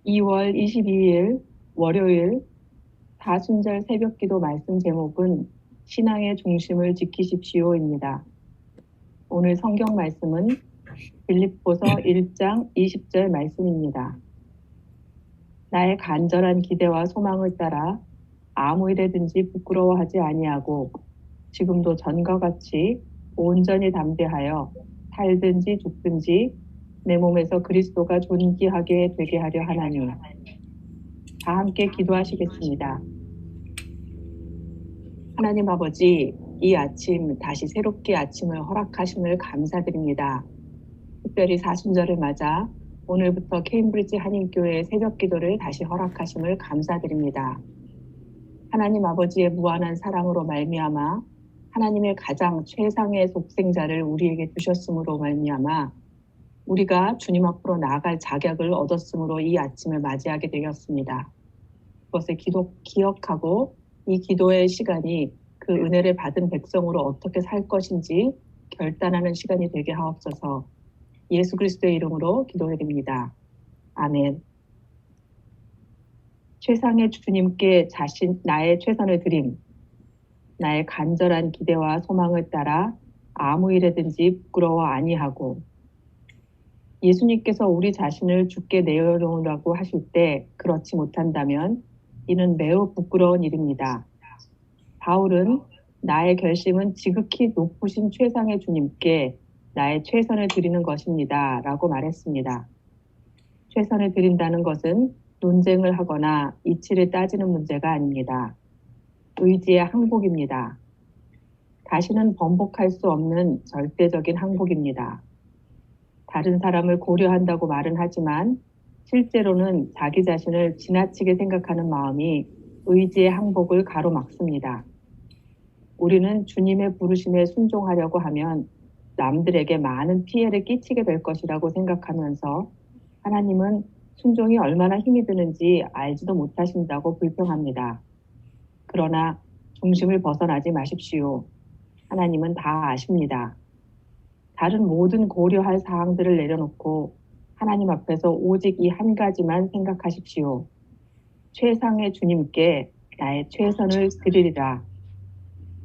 2월 22일 월요일 다순절 새벽기도 말씀 제목은 신앙의 중심을 지키십시오입니다. 오늘 성경 말씀은 빌립보서 1장 20절 말씀입니다. 나의 간절한 기대와 소망을 따라 아무 일에든지 부끄러워하지 아니하고 지금도 전과 같이 온전히 담대하여 살든지 죽든지 내 몸에서 그리스도가 존귀하게 되게 하려 하나니. 다 함께 기도하시겠습니다. 하나님 아버지, 이 아침 다시 새롭게 아침을 허락하심을 감사드립니다. 특별히 사순절을 맞아 오늘부터 케임브리지 한인교회의 새벽기도를 다시 허락하심을 감사드립니다. 하나님 아버지의 무한한 사랑으로 말미암아 하나님의 가장 최상의 속생자를 우리에게 주셨으므로 말미암아 우리가 주님 앞으로 나아갈 자격을 얻었으므로 이 아침을 맞이하게 되었습니다. 그것을 기억하고 이 기도의 시간이 그 은혜를 받은 백성으로 어떻게 살 것인지 결단하는 시간이 되게 하옵소서. 예수 그리스도의 이름으로 기도드립니다. 아멘. 최상의 주님께 나의 최선을 드림, 나의 간절한 기대와 소망을 따라 아무 일에든지 부끄러워 아니하고. 예수님께서 우리 자신을 주께 내어놓으라고 하실 때 그렇지 못한다면 이는 매우 부끄러운 일입니다. 바울은 나의 결심은 지극히 높으신 최상의 주님께 나의 최선을 드리는 것입니다 라고 말했습니다. 최선을 드린다는 것은 논쟁을 하거나 이치를 따지는 문제가 아닙니다. 의지의 항복입니다. 다시는 번복할 수 없는 절대적인 항복입니다. 다른 사람을 고려한다고 말은 하지만 실제로는 자기 자신을 지나치게 생각하는 마음이 의지의 항복을 가로막습니다. 우리는 주님의 부르심에 순종하려고 하면 남들에게 많은 피해를 끼치게 될 것이라고 생각하면서 하나님은 순종이 얼마나 힘이 드는지 알지도 못하신다고 불평합니다. 그러나 중심을 벗어나지 마십시오. 하나님은 다 아십니다. 다른 모든 고려할 사항들을 내려놓고 하나님 앞에서 오직 이 한 가지만 생각하십시오. 최상의 주님께 나의 최선을 드리리라.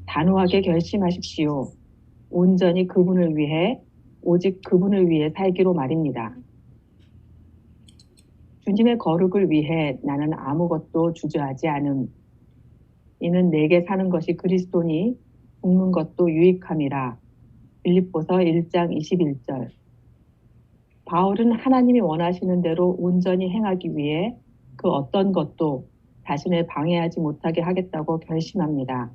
단호하게 결심하십시오. 온전히 그분을 위해, 오직 그분을 위해 살기로 말입니다. 주님의 거룩을 위해 나는 아무것도 주저하지 않음. 이는 내게 사는 것이 그리스도니 죽는 것도 유익함이라. 빌립보서 1장 21절. 바울은 하나님이 원하시는 대로 온전히 행하기 위해 그 어떤 것도 자신을 방해하지 못하게 하겠다고 결심합니다.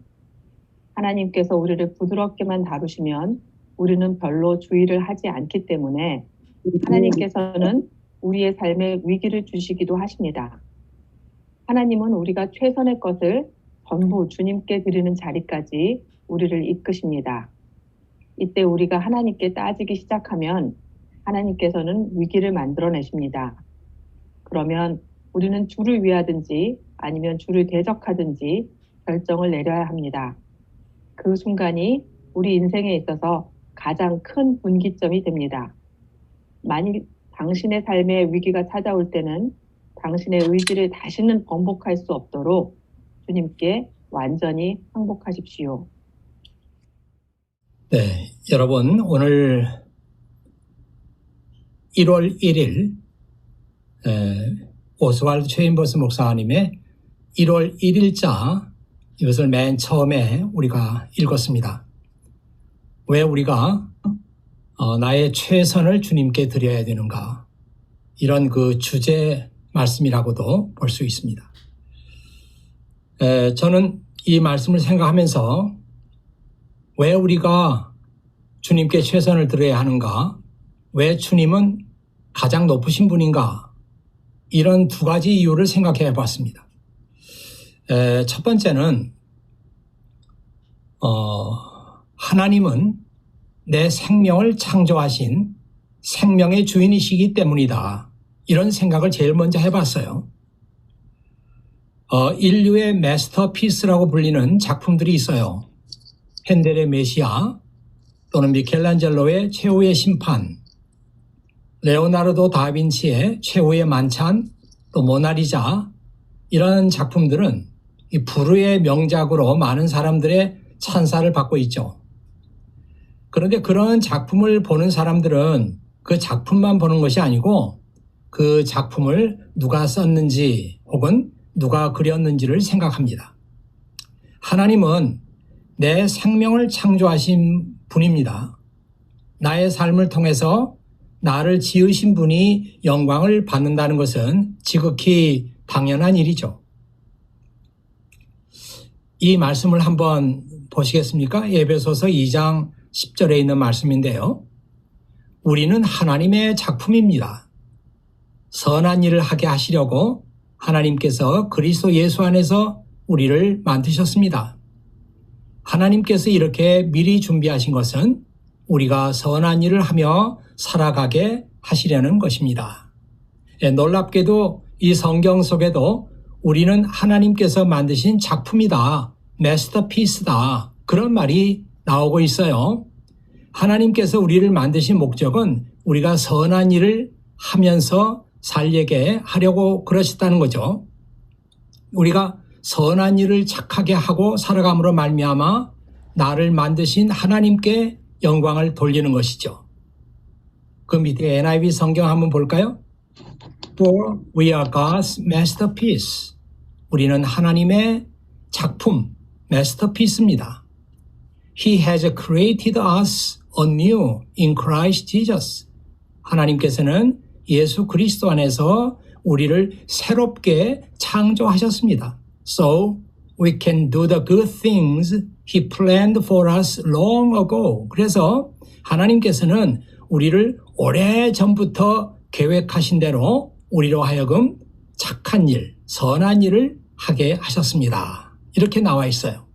하나님께서 우리를 부드럽게만 다루시면 우리는 별로 주의를 하지 않기 때문에 하나님께서는 우리의 삶에 위기를 주시기도 하십니다. 하나님은 우리가 최선의 것을 전부 주님께 드리는 자리까지 우리를 이끄십니다. 이때 우리가 하나님께 따지기 시작하면 하나님께서는 위기를 만들어내십니다. 그러면 우리는 주를 위하든지 아니면 주를 대적하든지 결정을 내려야 합니다. 그 순간이 우리 인생에 있어서 가장 큰 분기점이 됩니다. 만일 당신의 삶에 위기가 찾아올 때는 당신의 의지를 다시는 번복할 수 없도록 주님께 완전히 항복하십시오. 네, 여러분 오늘 1월 1일 오스왈드 체인버스 목사님의 1월 1일자 이것을 맨 처음에 우리가 읽었습니다. 왜 우리가 나의 최선을 주님께 드려야 되는가, 이런 그 주제 말씀이라고도 볼 수 있습니다. 저는 이 말씀을 생각하면서 왜 우리가 주님께 최선을 드려야 하는가, 왜 주님은 가장 높으신 분인가, 이런 두 가지 이유를 생각해 봤습니다. 첫 번째는 하나님은 내 생명을 창조하신 생명의 주인이시기 때문이다, 이런 생각을 제일 먼저 해봤어요. 인류의 마스터피스라고 불리는 작품들이 있어요. 헨델의 메시아, 또는 미켈란젤로의 최후의 심판, 레오나르도 다빈치의 최후의 만찬, 또 모나리자 이런 작품들은 이 불후의 명작으로 많은 사람들의 찬사를 받고 있죠. 그런데 그런 작품을 보는 사람들은 그 작품만 보는 것이 아니고 그 작품을 누가 썼는지 혹은 누가 그렸는지를 생각합니다. 하나님은 내 생명을 창조하신 분입니다. 나의 삶을 통해서 나를 지으신 분이 영광을 받는다는 것은 지극히 당연한 일이죠. 이 말씀을 한번 보시겠습니까? 에베소서 2장 10절에 있는 말씀인데요. 우리는 하나님의 작품입니다. 선한 일을 하게 하시려고 하나님께서 그리스도 예수 안에서 우리를 만드셨습니다. 하나님께서 이렇게 미리 준비하신 것은 우리가 선한 일을 하며 살아가게 하시려는 것입니다. 놀랍게도 이 성경 속에도 우리는 하나님께서 만드신 작품이다, 마스터피스다 그런 말이 나오고 있어요. 하나님께서 우리를 만드신 목적은 우리가 선한 일을 하면서 살게 하려고 그러셨다는 거죠. 우리가 선한 일을 착하게 하고 살아감으로 말미암아 나를 만드신 하나님께 영광을 돌리는 것이죠. 그 밑에 NIV 성경 한번 볼까요? For we are God's masterpiece. 우리는 하나님의 작품, masterpiece입니다. He has created us anew in Christ Jesus. 하나님께서는 예수 그리스도 안에서 우리를 새롭게 창조하셨습니다. So we can do the good things He planned for us long ago. 그래서 하나님께서는 우리를 오래전부터 계획하신 대로 우리로 하여금 착한 일, 선한 일을 하게 하셨습니다. 이렇게 나와 있어요.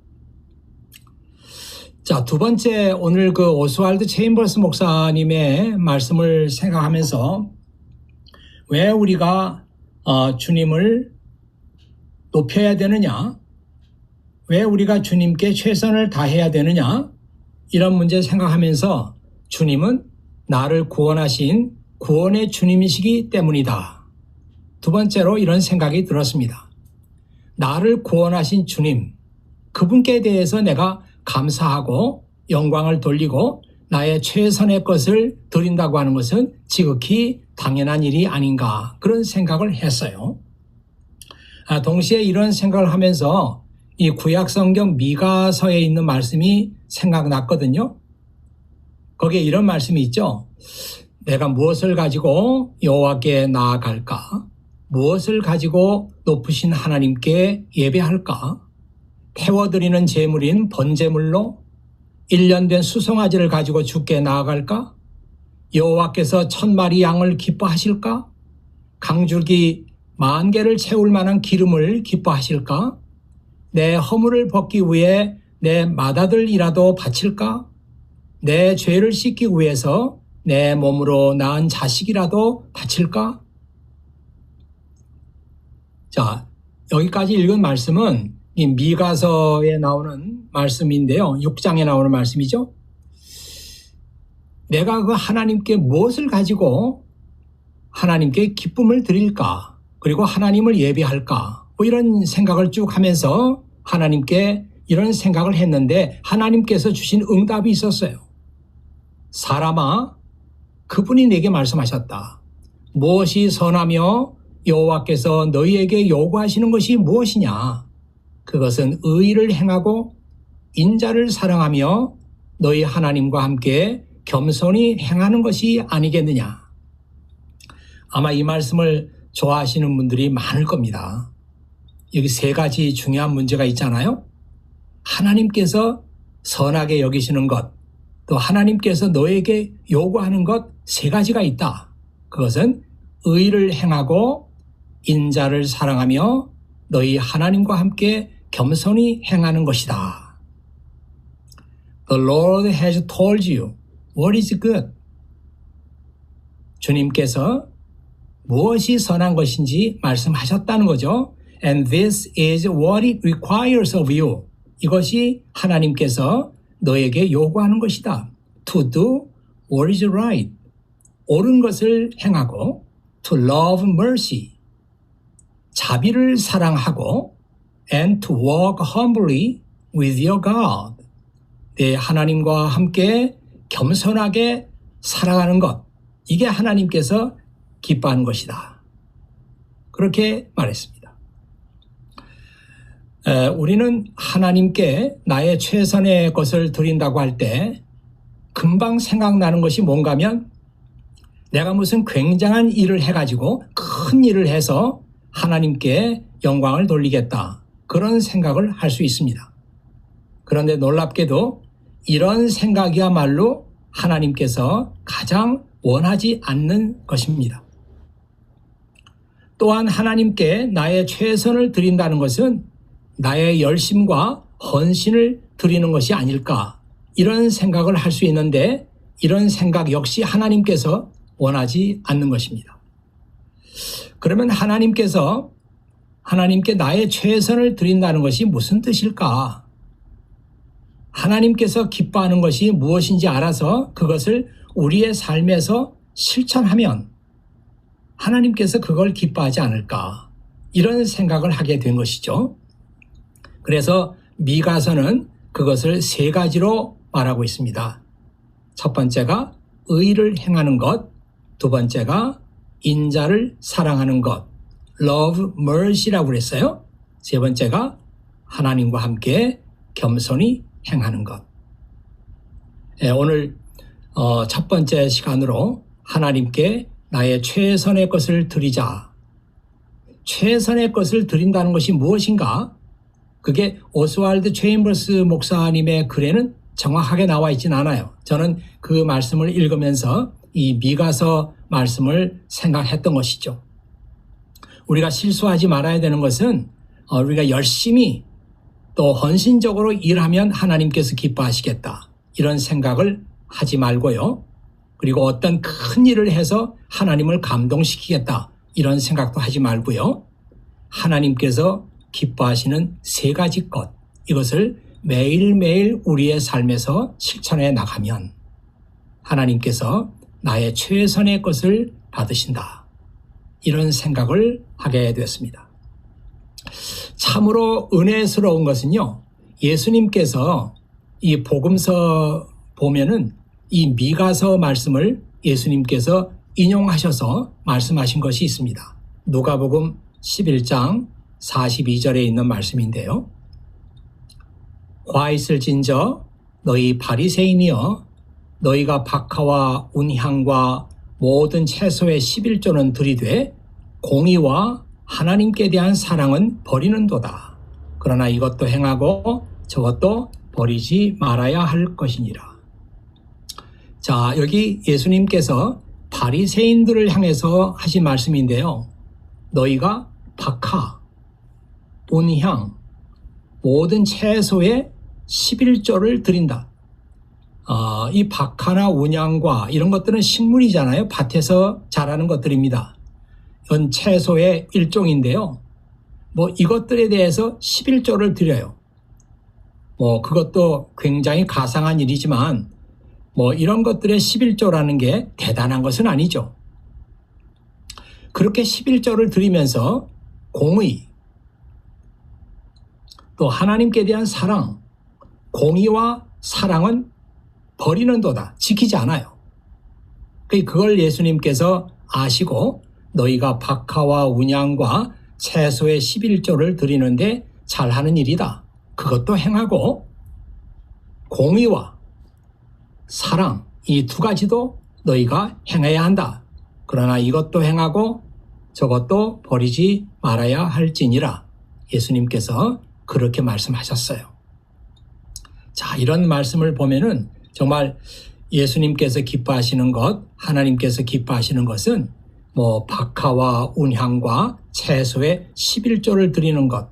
자, 두 번째 오늘 그 오스왈드 체인버스 목사님의 말씀을 생각하면서 왜 우리가 주님을 높여야 되느냐? 왜 우리가 주님께 최선을 다해야 되느냐? 이런 문제 생각하면서 주님은 나를 구원하신 구원의 주님이시기 때문이다. 두 번째로 이런 생각이 들었습니다. 나를 구원하신 주님, 그분께 대해서 내가 감사하고 영광을 돌리고 나의 최선의 것을 드린다고 하는 것은 지극히 당연한 일이 아닌가 그런 생각을 했어요. 동시에 이런 생각을 하면서 이 구약성경 미가서에 있는 말씀이 생각났거든요. 거기에 이런 말씀이 있죠. 내가 무엇을 가지고 여호와께 나아갈까? 무엇을 가지고 높으신 하나님께 예배할까? 태워드리는 제물인 번제물로 1년 된 수송아지를 가지고 주께 나아갈까? 여호와께서 1000마리 양을 기뻐하실까? 강줄기 10,000개를 채울 만한 기름을 기뻐하실까? 내 허물을 벗기 위해 내 맏아들이라도 바칠까? 내 죄를 씻기 위해서 내 몸으로 낳은 자식이라도 바칠까? 자, 여기까지 읽은 말씀은 이 미가서에 나오는 말씀인데요. 6장에 나오는 말씀이죠. 내가 그 하나님께 무엇을 가지고 하나님께 기쁨을 드릴까? 그리고 하나님을 예배할까? 뭐 이런 생각을 쭉 하면서 하나님께 이런 생각을 했는데 하나님께서 주신 응답이 있었어요. 사람아, 그분이 내게 말씀하셨다. 무엇이 선하며 여호와께서 너희에게 요구하시는 것이 무엇이냐? 그것은 의를 행하고 인자를 사랑하며 너희 하나님과 함께 겸손히 행하는 것이 아니겠느냐? 아마 이 말씀을 좋아하시는 분들이 많을 겁니다. 여기 세 가지 중요한 문제가 있잖아요. 하나님께서 선하게 여기시는 것, 또 하나님께서 너에게 요구하는 것 세 가지가 있다. 그것은 의를 행하고 인자를 사랑하며 너희 하나님과 함께 겸손히 행하는 것이다. The Lord has told you what is good. 주님께서 무엇이 선한 것인지 말씀하셨다는 거죠. And this is what it requires of you. 이것이 하나님께서 너에게 요구하는 것이다. To do what is right. 옳은 것을 행하고 to love mercy. 자비를 사랑하고 and to walk humbly with your God. 네, 하나님과 함께 겸손하게 살아가는 것. 이게 하나님께서 기뻐하는 것이다. 그렇게 말했습니다. 우리는 하나님께 나의 최선의 것을 드린다고 할 때 금방 생각나는 것이 뭔가 하면 내가 무슨 굉장한 일을 해가지고 큰 일을 해서 하나님께 영광을 돌리겠다. 그런 생각을 할 수 있습니다. 그런데 놀랍게도 이런 생각이야말로 하나님께서 가장 원하지 않는 것입니다. 또한 하나님께 나의 최선을 드린다는 것은 나의 열심과 헌신을 드리는 것이 아닐까 이런 생각을 할 수 있는데 이런 생각 역시 하나님께서 원하지 않는 것입니다. 그러면 하나님께 나의 최선을 드린다는 것이 무슨 뜻일까? 하나님께서 기뻐하는 것이 무엇인지 알아서 그것을 우리의 삶에서 실천하면 하나님께서 그걸 기뻐하지 않을까? 이런 생각을 하게 된 것이죠. 그래서 미가서는 그것을 세 가지로 말하고 있습니다. 첫 번째가 의를 행하는 것, 두 번째가 인자를 사랑하는 것, love mercy라고 그랬어요. 세 번째가 하나님과 함께 겸손히 행하는 것. 오늘 첫 번째 시간으로 하나님께 나의 최선의 것을 드리자. 최선의 것을 드린다는 것이 무엇인가? 그게 오스왈드 체인버스 목사님의 글에는 정확하게 나와 있지는 않아요. 저는 그 말씀을 읽으면서 이 미가서 말씀을 생각했던 것이죠. 우리가 실수하지 말아야 되는 것은 우리가 열심히 또 헌신적으로 일하면 하나님께서 기뻐하시겠다. 이런 생각을 하지 말고요. 그리고 어떤 큰 일을 해서 하나님을 감동시키겠다. 이런 생각도 하지 말고요. 하나님께서 기뻐하시는 세 가지 것. 이것을 매일매일 우리의 삶에서 실천해 나가면 하나님께서 나의 최선의 것을 받으신다. 이런 생각을 하게 됐습니다. 참으로 은혜스러운 것은요. 예수님께서 이 복음서 보면은 이 미가서 말씀을 예수님께서 인용하셔서 말씀하신 것이 있습니다. 누가복음 11장 42절에 있는 말씀인데요. 화 있을진저 너희 바리새인이여 너희가 박하와 운향과 모든 채소의 11조는 들이되 공의와 하나님께 대한 사랑은 버리는도다. 그러나 이것도 행하고 저것도 버리지 말아야 할 것이니라. 자, 여기 예수님께서 바리새인들을 향해서 하신 말씀인데요. 너희가 박하, 운향, 모든 채소의 11조를 드린다. 이 박하나 운향과 이런 것들은 식물이잖아요. 밭에서 자라는 것들입니다. 이건 채소의 일종인데요. 이것들에 대해서 11조를 드려요. 그것도 굉장히 가상한 일이지만 이런 것들의 11조라는 게 대단한 것은 아니죠. 그렇게 11조를 드리면서 공의, 또 하나님께 대한 사랑, 공의와 사랑은 버리는도다. 지키지 않아요. 그걸 예수님께서 아시고 너희가 박하와 운향과 채소의 11조를 드리는데 잘하는 일이다. 그것도 행하고 공의와 사랑 이 두 가지도 너희가 행해야 한다. 그러나 이것도 행하고 저것도 버리지 말아야 할지니라. 예수님께서 그렇게 말씀하셨어요. 자, 이런 말씀을 보면은 정말 예수님께서 기뻐하시는 것, 하나님께서 기뻐하시는 것은 박하와 운향과 채소의 11조를 드리는 것.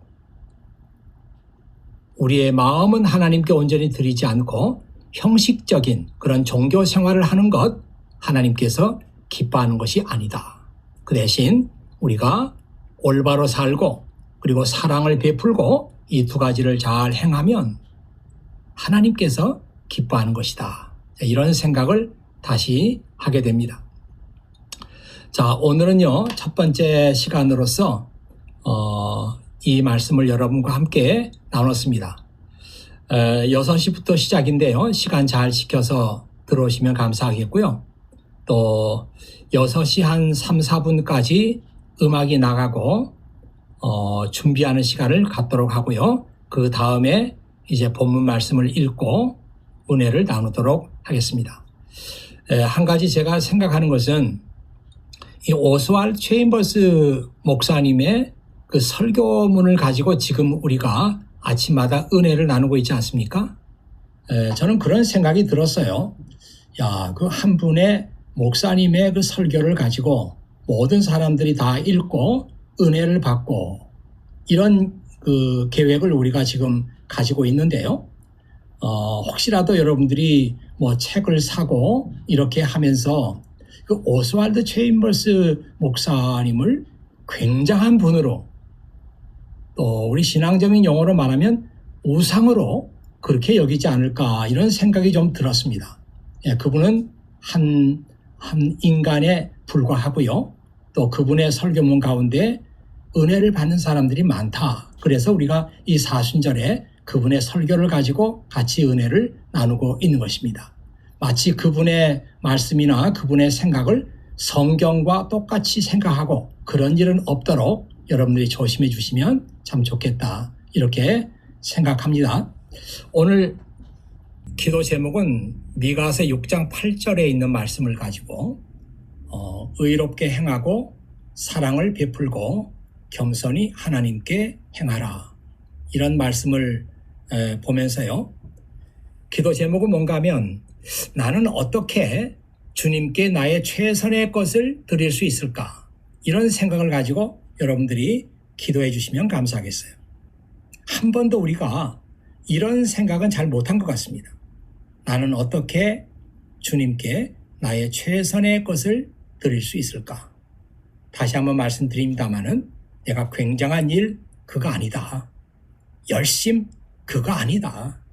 우리의 마음은 하나님께 온전히 드리지 않고 형식적인 그런 종교 생활을 하는 것, 하나님께서 기뻐하는 것이 아니다. 그 대신 우리가 올바로 살고 그리고 사랑을 베풀고 이 두 가지를 잘 행하면 하나님께서 기뻐하는 것이다. 이런 생각을 다시 하게 됩니다. 자, 오늘은요, 첫 번째 시간으로서 이 말씀을 여러분과 함께 나눴습니다. 6시부터 시작인데요. 시간 잘 지켜서 들어오시면 감사하겠고요. 또 6시 한 3, 4분까지 음악이 나가고 준비하는 시간을 갖도록 하고요. 그 다음에 이제 본문 말씀을 읽고 은혜를 나누도록 하겠습니다. 한 가지 제가 생각하는 것은 이 오스왈드 체인버스 목사님의 그 설교문을 가지고 지금 우리가 아침마다 은혜를 나누고 있지 않습니까? 저는 그런 생각이 들었어요. 야, 그 한 분의 목사님의 그 설교를 가지고 모든 사람들이 다 읽고 은혜를 받고 이런 그 계획을 우리가 지금 가지고 있는데요. 혹시라도 여러분들이 뭐 책을 사고 이렇게 하면서 그 오스왈드 체인버스 목사님을 굉장한 분으로 또 우리 신앙적인 용어로 말하면 우상으로 그렇게 여기지 않을까 이런 생각이 좀 들었습니다. 그분은 한 인간에 불과하고요. 또 그분의 설교문 가운데 은혜를 받는 사람들이 많다. 그래서 우리가 이 사순절에 그분의 설교를 가지고 같이 은혜를 나누고 있는 것입니다. 마치 그분의 말씀이나 그분의 생각을 성경과 똑같이 생각하고 그런 일은 없도록 여러분들이 조심해 주시면 참 좋겠다. 이렇게 생각합니다. 오늘 기도 제목은 미가서 6장 8절에 있는 말씀을 가지고 의롭게 행하고 사랑을 베풀고 겸손히 하나님께 행하라. 이런 말씀을 보면서요. 기도 제목은 뭔가 하면 나는 어떻게 주님께 나의 최선의 것을 드릴 수 있을까? 이런 생각을 가지고 여러분들이 기도해 주시면 감사하겠어요. 한 번도 우리가 이런 생각은 잘 못한 것 같습니다. 나는 어떻게 주님께 나의 최선의 것을 드릴 수 있을까? 다시 한번 말씀드립니다마는 내가 굉장한 일 그거 아니다. 열심 그거 아니다.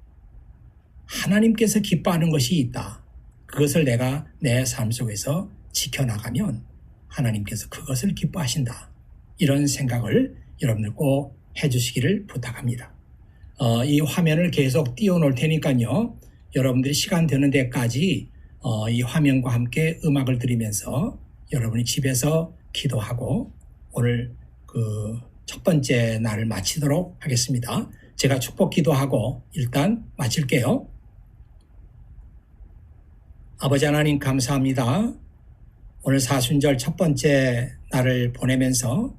하나님께서 기뻐하는 것이 있다. 그것을 내가 내 삶 속에서 지켜나가면 하나님께서 그것을 기뻐하신다. 이런 생각을 여러분들 꼭 해주시기를 부탁합니다. 이 화면을 계속 띄워놓을 테니까요. 여러분들이 시간 되는 데까지 이 화면과 함께 음악을 들으면서 여러분이 집에서 기도하고 오늘 그 첫 번째 날을 마치도록 하겠습니다. 제가 축복 기도하고 일단 마칠게요. 아버지 하나님 감사합니다. 오늘 사순절 첫 번째 날을 보내면서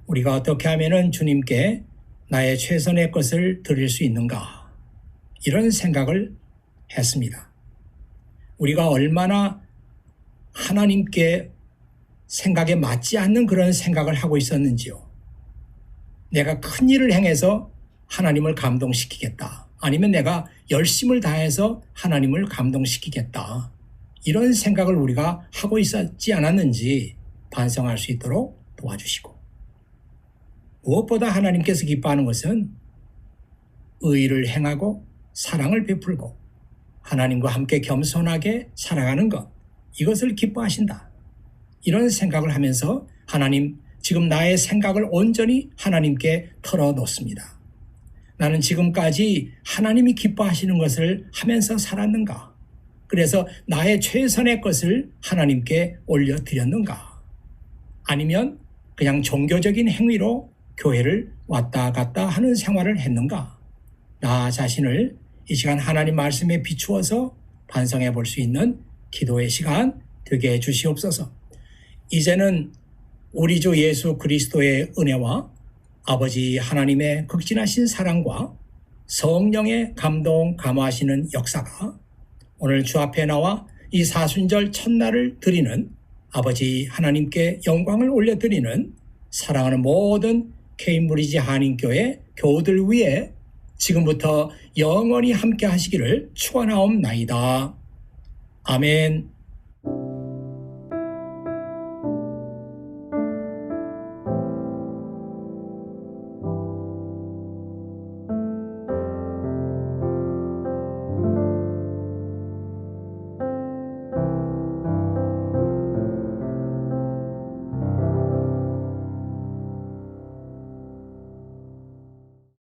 우리가 어떻게 하면은 주님께 나의 최선의 것을 드릴 수 있는가 이런 생각을 했습니다. 우리가 얼마나 하나님께 생각에 맞지 않는 그런 생각을 하고 있었는지요. 내가 큰 일을 행해서 하나님을 감동시키겠다. 아니면 내가 열심을 다해서 하나님을 감동시키겠다. 이런 생각을 우리가 하고 있었지 않았는지 반성할 수 있도록 도와주시고 무엇보다 하나님께서 기뻐하는 것은 의를 행하고 사랑을 베풀고 하나님과 함께 겸손하게 살아가는 것 이것을 기뻐하신다. 이런 생각을 하면서 하나님 지금 나의 생각을 온전히 하나님께 털어놓습니다. 나는 지금까지 하나님이 기뻐하시는 것을 하면서 살았는가? 그래서 나의 최선의 것을 하나님께 올려드렸는가? 아니면 그냥 종교적인 행위로 교회를 왔다 갔다 하는 생활을 했는가? 나 자신을 이 시간 하나님 말씀에 비추어서 반성해 볼 수 있는 기도의 시간 되게 해 주시옵소서. 이제는 우리 주 예수 그리스도의 은혜와 아버지 하나님의 극진하신 사랑과 성령의 감동 감화하시는 역사가 오늘 주 앞에 나와 이 사순절 첫날을 드리는 아버지 하나님께 영광을 올려드리는 사랑하는 모든 케임브리지 한인교회 교우들 위해 지금부터 영원히 함께 하시기를 축원하옵나이다. 아멘.